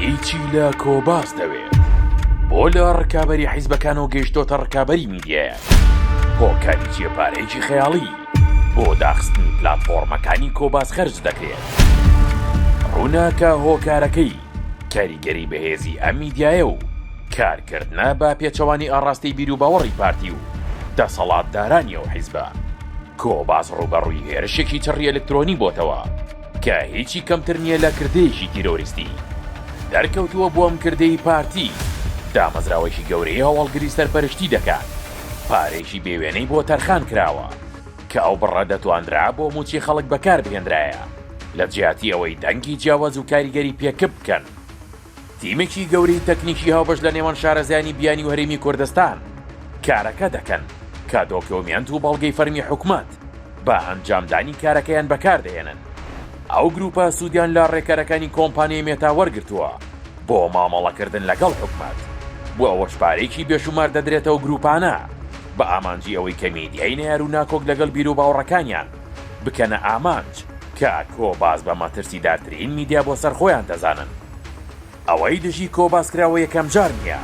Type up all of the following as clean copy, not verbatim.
هیچی لە کۆباس دەوێت بۆ لە ڕکابەری حیزبەکانەوە گەیشتۆتە ڕکابەری میدیایە هۆکاری جێپارەیەکی خەیاڵی بۆ داخستنی پلاتفۆرمەکانی کۆباس خەرج دەکرێت ڕووناکە هۆکارەکەی کاریگەری بەهێزی ئەم میدیایە و کارکردنە با پێچەوانی ئاڕاستەی بیر و باوەڕی پارتی و دەسەڵاتدارانیەوە حیزبە کۆباس ڕوبەڕووی هێرشێکی چڕی ئەلکترۆنی بۆتەوە کە هیچی کەمتر نییە لە کردەیەکی تیرۆریستی دەرکەوتووە بۆ ئەم کردەی پارتی دامەزراوەیەکی گەورەی هەواڵگری سەرپەرشتی دەکات پارێکی بێوێنەی بۆ تەرخان کراوە کە ئەو بڕە دەتواندرا بۆ موچی خەڵک بەکار بهێنرایە لە جیاتی ئەوەی دەنگی جیاواز و کاریگەری پێکەب بکەن تیمێکی گەورەی تەکنیکی هاوبەش لە نێوان شارەزایانی بیانی و هەرێمی کوردستان کارەکە دەکەن کە دۆکیۆمێنت و بەڵگەی فەرمی حکومەت بە ئەنجامدانی کارەکەیان بەکار دەهێنن ئەو گروپە سوودیان لە ڕێکەرەکانی کۆمپانیای مێتا وەرگرتووە بۆ مامەڵەکردن لەگەڵ حکومەت بۆ ئەوەش پارێکی بێشومار دەدرێتەوە گروپانە بە ئامانجی ئەوەی کە میدیای نەیار و ناکۆک لەگەڵ بیر و باوەڕەکانیان بکەنە ئامانج کە کۆباس بە مەترسیدارترین میدیا بۆ سەر خۆیان دەزانن ئەوەی دژی کۆباس کراوە یەکەم جار نییە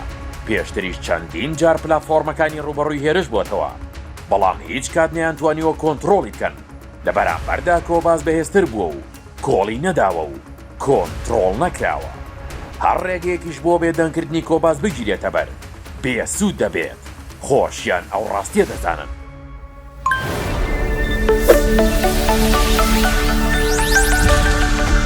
پێشتریش چەندین جار پلاتفۆرمەکانی ڕوبەڕووی هێرش بووەتەوە بەڵام هیچ کات نەیانتوانیوە کۆنتڕۆڵی بکەن لە بەرامبەردا کۆباس بەهێزتر بووە و کۆڵی نەداوە و کۆنتڕۆڵ نەکراوە هەر ڕێگەیەکیش بۆ بێدەنگکردنی کۆباس بگیرێتە بەر بێسوود دەبێت خۆشیان ئەو ڕاستیە دەزانن